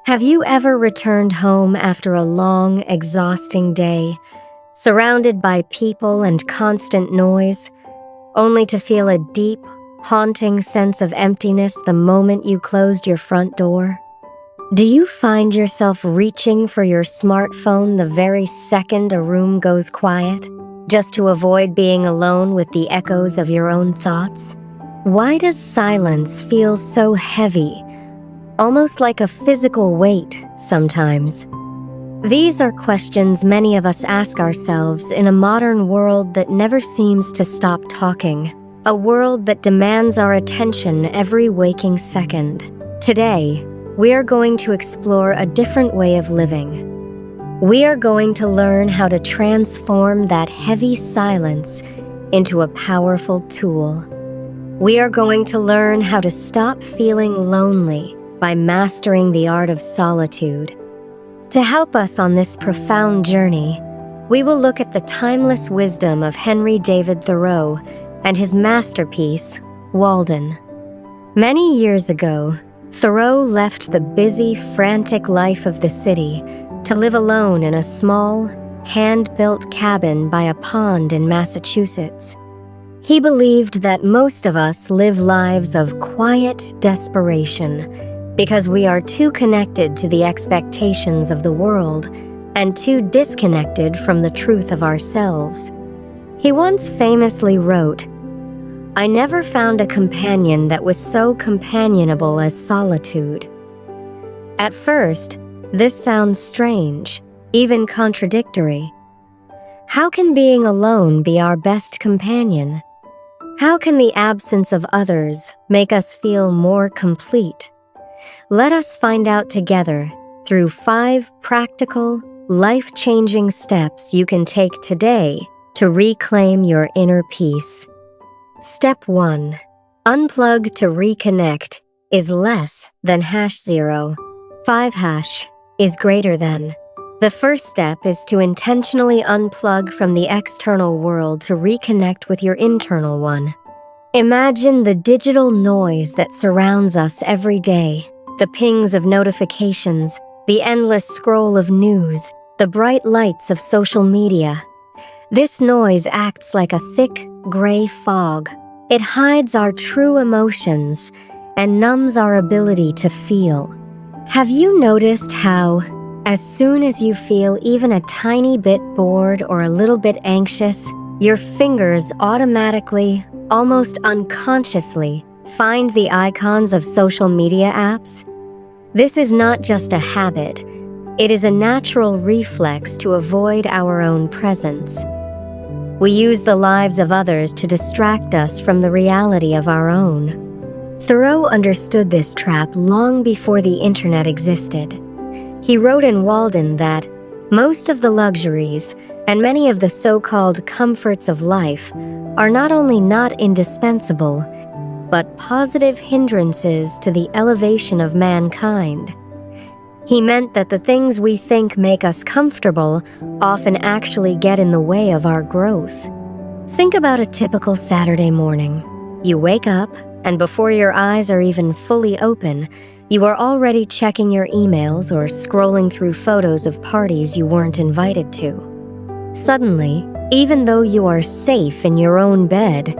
Have you ever returned home after a long, exhausting day, surrounded by people and constant noise, only to feel a deep, haunting sense of emptiness the moment you closed your front door? Do you find yourself reaching for your smartphone the very second a room goes quiet, just to avoid being alone with the echoes of your own thoughts? Why does silence feel so heavy, almost like a physical weight sometimes? These are questions many of us ask ourselves in a modern world that never seems to stop talking, a world that demands our attention every waking second. Today, we are going to explore a different way of living. We are going to learn how to transform that heavy silence into a powerful tool. We are going to learn how to stop feeling lonely by mastering the art of solitude. To help us on this profound journey, we will look at the timeless wisdom of Henry David Thoreau and his masterpiece, Walden. Many years ago, Thoreau left the busy, frantic life of the city to live alone in a small, hand-built cabin by a pond in Massachusetts. He believed that most of us live lives of quiet desperation because we are too connected to the expectations of the world and too disconnected from the truth of ourselves. He once famously wrote, "I never found a companion that was so companionable as solitude." At first, this sounds strange, even contradictory. How can being alone be our best companion? How can the absence of others make us feel more complete? Let us find out together through 5 practical, life-changing steps you can take today to reclaim your inner peace. Step 1. Unplug to reconnect is less than #0. 5# is greater than. The first step is to intentionally unplug from the external world to reconnect with your internal one. Imagine the digital noise that surrounds us every day, the pings of notifications, the endless scroll of news, the bright lights of social media. This noise acts like a thick, gray fog. It hides our true emotions and numbs our ability to feel. Have you noticed how, as soon as you feel even a tiny bit bored or a little bit anxious, your fingers automatically, almost unconsciously, find the icons of social media apps? This is not just a habit, it is a natural reflex to avoid our own presence. We use the lives of others to distract us from the reality of our own. Thoreau understood this trap long before the internet existed. He wrote in Walden that most of the luxuries and many of the so-called comforts of life are not only not indispensable, but positive hindrances to the elevation of mankind. He meant that the things we think make us comfortable often actually get in the way of our growth. Think about a typical Saturday morning. You wake up, and before your eyes are even fully open, you are already checking your emails or scrolling through photos of parties you weren't invited to. Suddenly, even though you are safe in your own bed,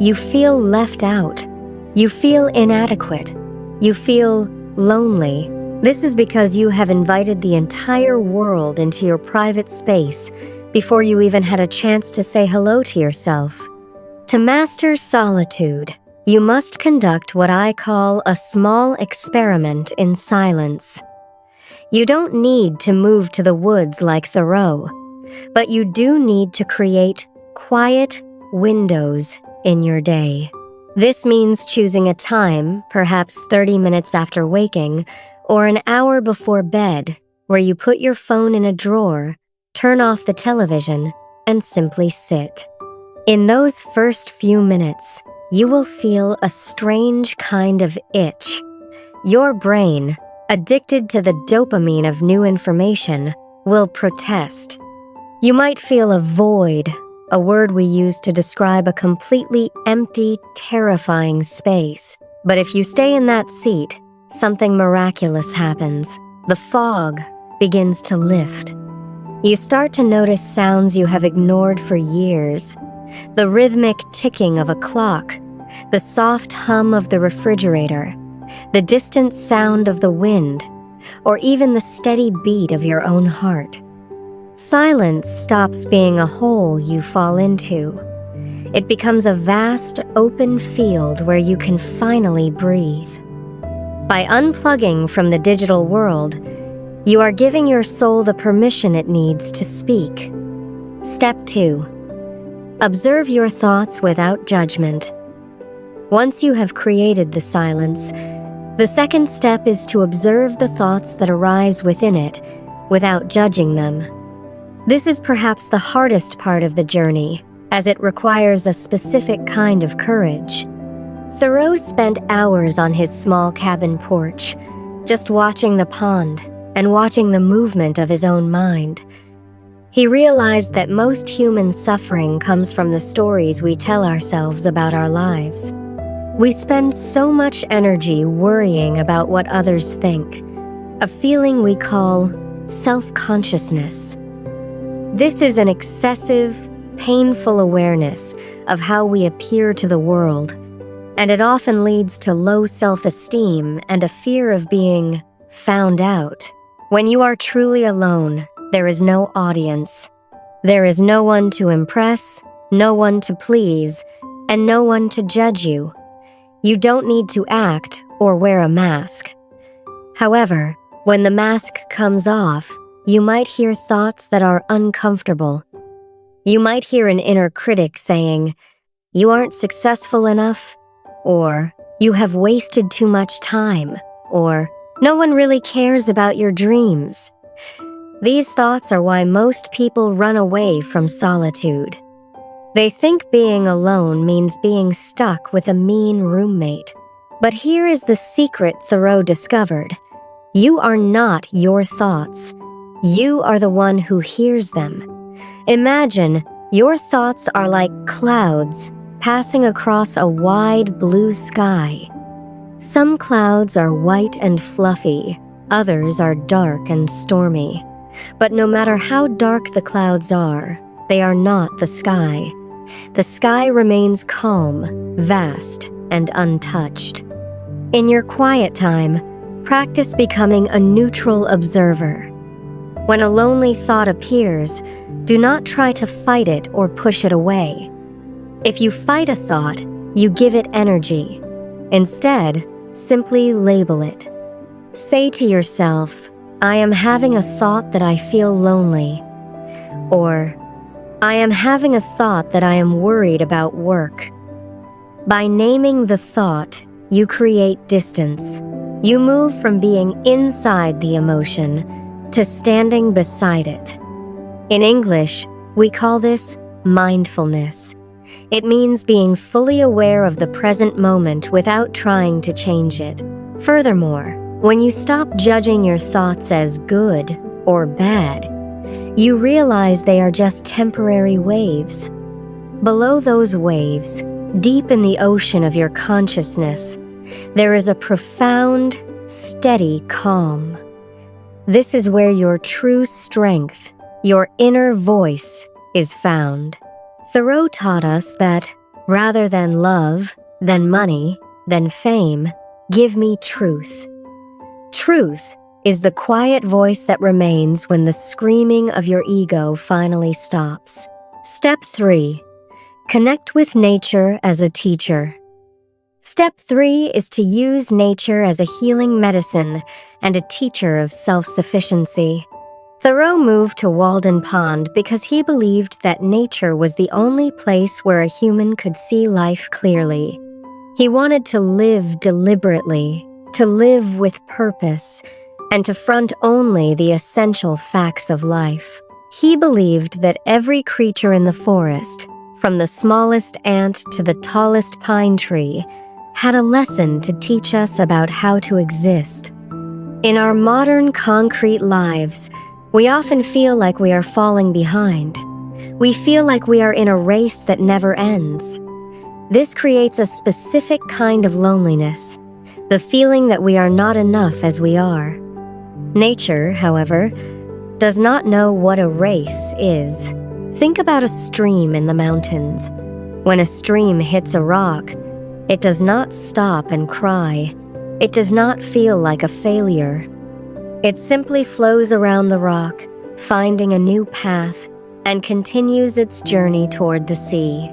you feel left out. You feel inadequate. You feel lonely. This is because you have invited the entire world into your private space before you even had a chance to say hello to yourself. To master solitude, you must conduct what I call a small experiment in silence. You don't need to move to the woods like Thoreau, but you do need to create quiet windows in your day. This means choosing a time, perhaps 30 minutes after waking, or an hour before bed, where you put your phone in a drawer, turn off the television, and simply sit. In those first few minutes, you will feel a strange kind of itch. Your brain, addicted to the dopamine of new information, will protest. You might feel a void, a word we use to describe a completely empty, terrifying space. But if you stay in that seat, something miraculous happens. The fog begins to lift. You start to notice sounds you have ignored for years. The rhythmic ticking of a clock, the soft hum of the refrigerator, the distant sound of the wind, or even the steady beat of your own heart. Silence stops being a hole you fall into. It becomes a vast, open field where you can finally breathe. By unplugging from the digital world, you are giving your soul the permission it needs to speak. Step 2. Observe your thoughts without judgment. Once you have created the silence, the second step is to observe the thoughts that arise within it without judging them. This is perhaps the hardest part of the journey, as it requires a specific kind of courage. Thoreau spent hours on his small cabin porch, just watching the pond and watching the movement of his own mind. He realized that most human suffering comes from the stories we tell ourselves about our lives. We spend so much energy worrying about what others think, a feeling we call self-consciousness. This is an excessive, painful awareness of how we appear to the world, and it often leads to low self-esteem and a fear of being found out. When you are truly alone, there is no audience. There is no one to impress, no one to please, and no one to judge you. You don't need to act or wear a mask. However, when the mask comes off, you might hear thoughts that are uncomfortable. You might hear an inner critic saying, "You aren't successful enough," or "You have wasted too much time," or "No one really cares about your dreams." These thoughts are why most people run away from solitude. They think being alone means being stuck with a mean roommate. But here is the secret Thoreau discovered. You are not your thoughts. You are the one who hears them. Imagine your thoughts are like clouds passing across a wide blue sky. Some clouds are white and fluffy, others are dark and stormy. But no matter how dark the clouds are, they are not the sky. The sky remains calm, vast, and untouched. In your quiet time, practice becoming a neutral observer. When a lonely thought appears, do not try to fight it or push it away. If you fight a thought, you give it energy. Instead, simply label it. Say to yourself, "I am having a thought that I feel lonely," or "I am having a thought that I am worried about work." By naming the thought, you create distance. You move from being inside the emotion to standing beside it. In English, we call this mindfulness. It means being fully aware of the present moment without trying to change it. Furthermore, when you stop judging your thoughts as good or bad, you realize they are just temporary waves. Below those waves, deep in the ocean of your consciousness, there is a profound, steady calm. This is where your true strength, your inner voice, is found. Thoreau taught us that, rather than love, than money, than fame, give me truth. Truth is the quiet voice that remains when the screaming of your ego finally stops. Step 3. Connect with nature as a teacher. Step 3 is to use nature as a healing medicine and a teacher of self-sufficiency. Thoreau moved to Walden Pond because he believed that nature was the only place where a human could see life clearly. He wanted to live deliberately, to live with purpose, and to front only the essential facts of life. He believed that every creature in the forest, from the smallest ant to the tallest pine tree, had a lesson to teach us about how to exist. In our modern concrete lives, we often feel like we are falling behind. We feel like we are in a race that never ends. This creates a specific kind of loneliness, the feeling that we are not enough as we are. Nature, however, does not know what a race is. Think about a stream in the mountains. When a stream hits a rock, it does not stop and cry. It does not feel like a failure. It simply flows around the rock, finding a new path, and continues its journey toward the sea.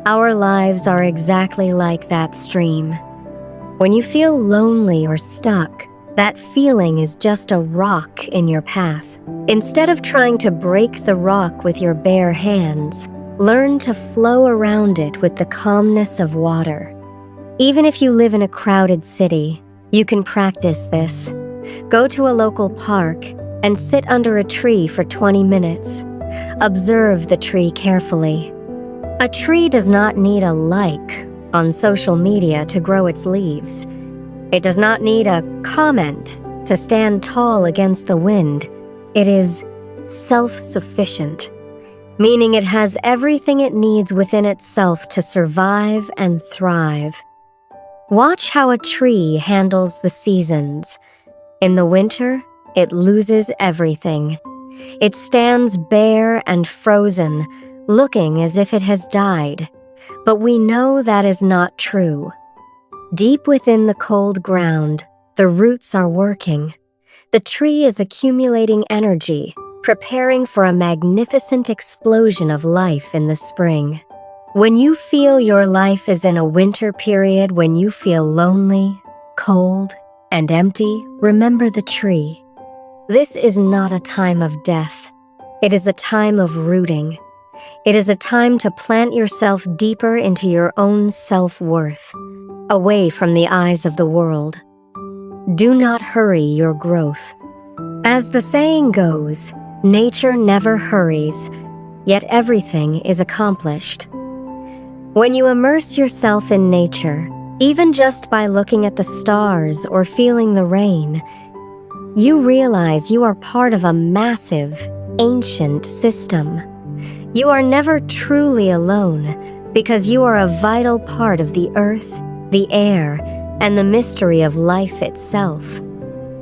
Our lives are exactly like that stream. When you feel lonely or stuck, that feeling is just a rock in your path. Instead of trying to break the rock with your bare hands, learn to flow around it with the calmness of water. Even if you live in a crowded city, you can practice this. Go to a local park and sit under a tree for 20 minutes. Observe the tree carefully. A tree does not need a like on social media to grow its leaves. It does not need a comment to stand tall against the wind. It is self-sufficient, meaning it has everything it needs within itself to survive and thrive. Watch how a tree handles the seasons. In the winter, it loses everything. It stands bare and frozen, looking as if it has died. But we know that is not true. Deep within the cold ground, the roots are working. The tree is accumulating energy, preparing for a magnificent explosion of life in the spring. When you feel your life is in a winter period, when you feel lonely, cold, and empty, remember the tree. This is not a time of death. It is a time of rooting. It is a time to plant yourself deeper into your own self-worth, away from the eyes of the world. Do not hurry your growth. As the saying goes, nature never hurries, yet everything is accomplished. When you immerse yourself in nature, even just by looking at the stars or feeling the rain, you realize you are part of a massive, ancient system. You are never truly alone because you are a vital part of the earth, the air, and the mystery of life itself.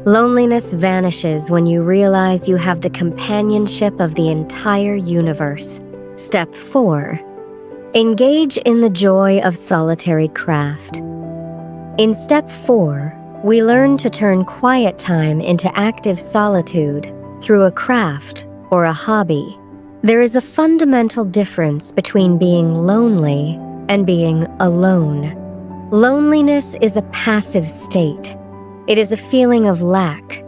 Loneliness vanishes when you realize you have the companionship of the entire universe. Step 4. Engage in the joy of solitary craft. In Step 4, we learn to turn quiet time into active solitude through a craft or a hobby. There is a fundamental difference between being lonely and being alone. Loneliness is a passive state. It is a feeling of lack,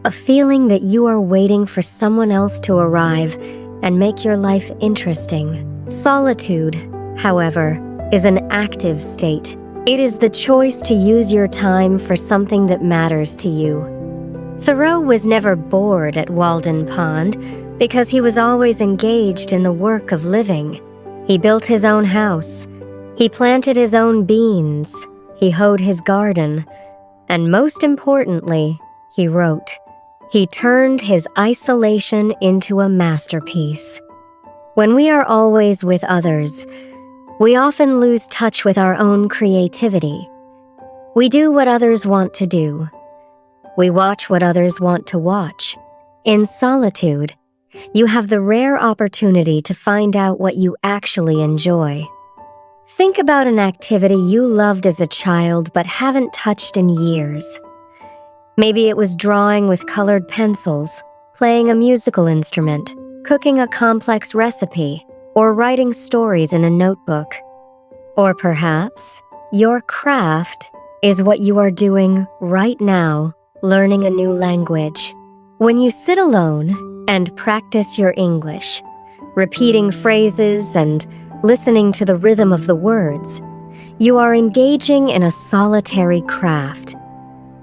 a feeling that you are waiting for someone else to arrive and make your life interesting. Solitude, however, is an active state. It is the choice to use your time for something that matters to you. Thoreau was never bored at Walden Pond because he was always engaged in the work of living. He built his own house. He planted his own beans. He hoed his garden. And most importantly, he wrote. He turned his isolation into a masterpiece. When we are always with others, we often lose touch with our own creativity. We do what others want to do. We watch what others want to watch. In solitude, you have the rare opportunity to find out what you actually enjoy. Think about an activity you loved as a child but haven't touched in years. Maybe it was drawing with colored pencils, playing a musical instrument, cooking a complex recipe, or writing stories in a notebook. Or perhaps your craft is what you are doing right now, learning a new language. When you sit alone and practice your English, repeating phrases and listening to the rhythm of the words, you are engaging in a solitary craft.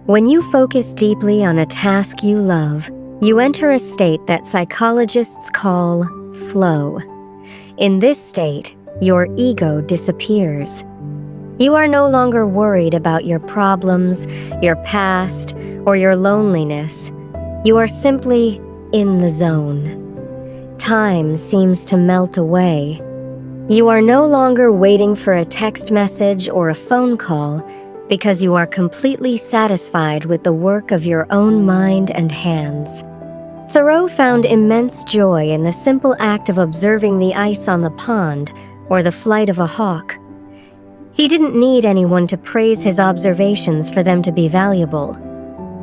When you focus deeply on a task you love, you enter a state that psychologists call flow. In this state, your ego disappears. You are no longer worried about your problems, your past, or your loneliness. You are simply in the zone. Time seems to melt away. You are no longer waiting for a text message or a phone call because you are completely satisfied with the work of your own mind and hands. Thoreau found immense joy in the simple act of observing the ice on the pond or the flight of a hawk. He didn't need anyone to praise his observations for them to be valuable.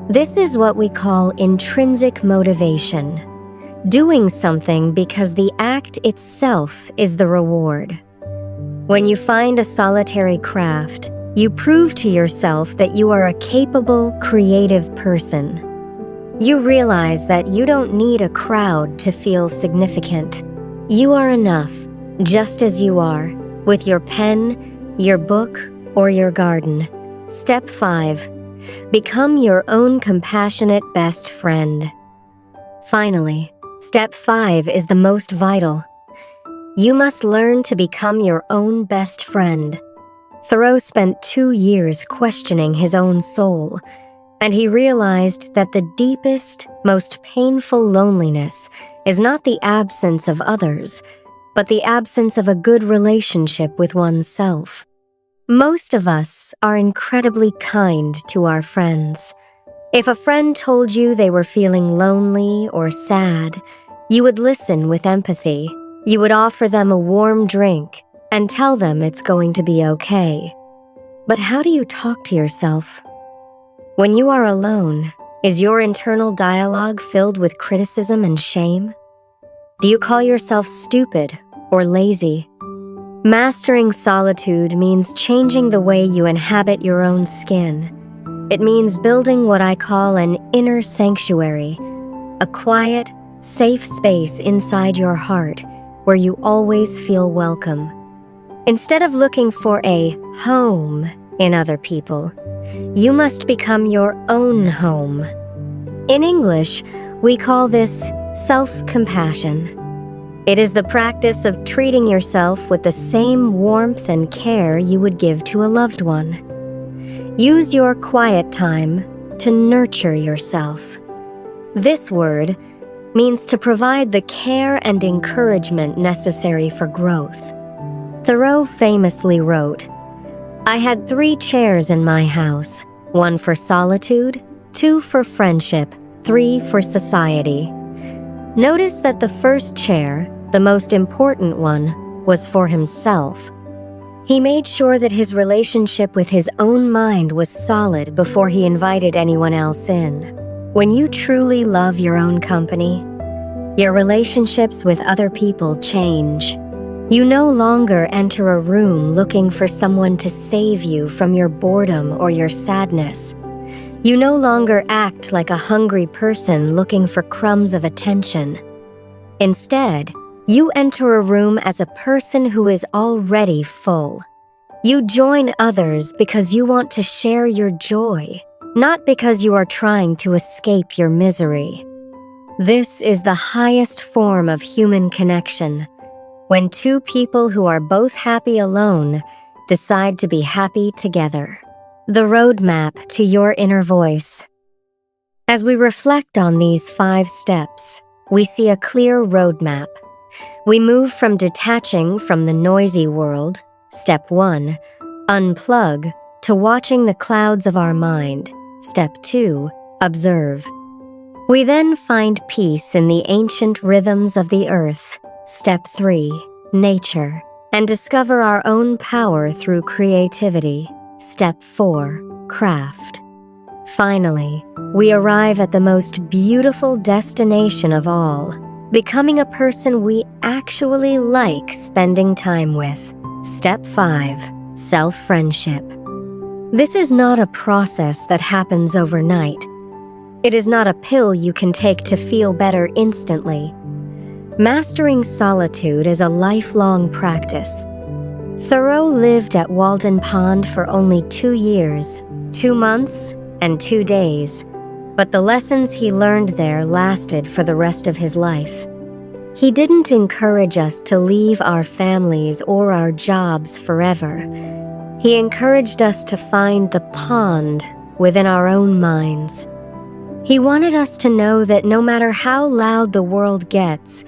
This is what we call intrinsic motivation, doing something because the act itself is the reward. When you find a solitary craft, you prove to yourself that you are a capable, creative person. You realize that you don't need a crowd to feel significant. You are enough, just as you are, with your pen, your book, or your garden. Step 5. Become your own compassionate best friend. Finally, step 5 is the most vital. You must learn to become your own best friend. Thoreau spent 2 years questioning his own soul, and he realized that the deepest, most painful loneliness is not the absence of others, but the absence of a good relationship with oneself. Most of us are incredibly kind to our friends. If a friend told you they were feeling lonely or sad, you would listen with empathy. You would offer them a warm drink and tell them it's going to be okay. But how do you talk to yourself? When you are alone, is your internal dialogue filled with criticism and shame? Do you call yourself stupid or lazy? Mastering solitude means changing the way you inhabit your own skin. It means building what I call an inner sanctuary, a quiet, safe space inside your heart where you always feel welcome. Instead of looking for a home in other people, you must become your own home. In English, we call this self-compassion. It is the practice of treating yourself with the same warmth and care you would give to a loved one. Use your quiet time to nurture yourself. This word means to provide the care and encouragement necessary for growth. Thoreau famously wrote, "I had 3 chairs in my house, 1 for solitude, 2 for friendship, 3 for society." Notice that the first chair, the most important one, was for himself. He made sure that his relationship with his own mind was solid before he invited anyone else in. When you truly love your own company, your relationships with other people change. You no longer enter a room looking for someone to save you from your boredom or your sadness. You no longer act like a hungry person looking for crumbs of attention. Instead, you enter a room as a person who is already full. You join others because you want to share your joy, not because you are trying to escape your misery. This is the highest form of human connection, when 2 people who are both happy alone decide to be happy together. The roadmap to your inner voice. As we reflect on these 5 steps, we see a clear roadmap. We move from detaching from the noisy world, step 1, unplug, to watching the clouds of our mind, step 2, observe. We then find peace in the ancient rhythms of the earth, step 3, nature, and discover our own power through creativity, step 4, craft. Finally, we arrive at the most beautiful destination of all, becoming a person we actually like spending time with. Step 5, self-friendship. This is not a process that happens overnight. It is not a pill you can take to feel better instantly. Mastering solitude is a lifelong practice. Thoreau lived at Walden Pond for only 2 years, 2 months, and 2 days, but the lessons he learned there lasted for the rest of his life. He didn't encourage us to leave our families or our jobs forever. He encouraged us to find the pond within our own minds. He wanted us to know that no matter how loud the world gets,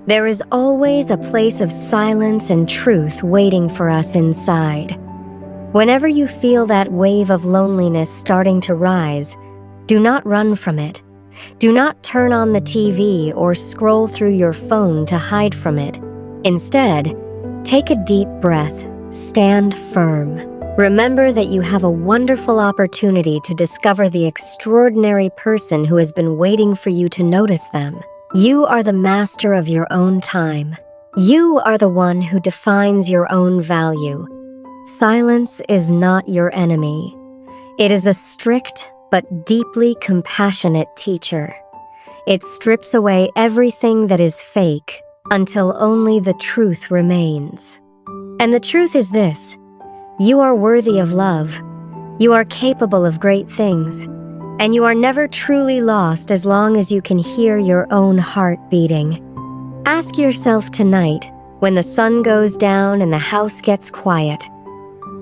there is always a place of silence and truth waiting for us inside. Whenever you feel that wave of loneliness starting to rise, do not run from it. Do not turn on the TV or scroll through your phone to hide from it. Instead, take a deep breath, stand firm. Remember that you have a wonderful opportunity to discover the extraordinary person who has been waiting for you to notice them. You are the master of your own time. You are the one who defines your own value. Silence is not your enemy. It is a strict but deeply compassionate teacher. It strips away everything that is fake until only the truth remains. And the truth is this: you are worthy of love. You are capable of great things. And you are never truly lost as long as you can hear your own heart beating. Ask yourself tonight, when the sun goes down and the house gets quiet,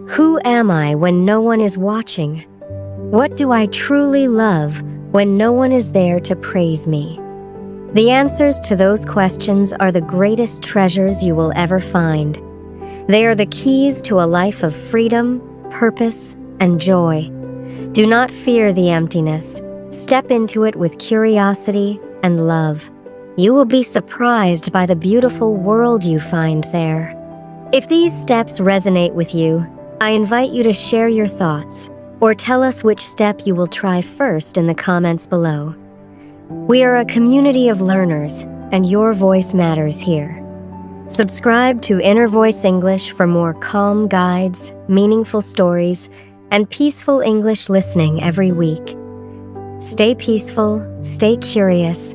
who am I when no one is watching? What do I truly love when no one is there to praise me? The answers to those questions are the greatest treasures you will ever find. They are the keys to a life of freedom, purpose, and joy. Do not fear the emptiness. Step into it with curiosity and love. You will be surprised by the beautiful world you find there. If these steps resonate with you, I invite you to share your thoughts or tell us which step you will try first in the comments below. We are a community of learners, and your voice matters here. Subscribe to Inner Voice English for more calm guides, meaningful stories, and peaceful English listening every week. Stay peaceful, stay curious,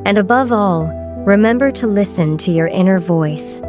and above all, remember to listen to your inner voice.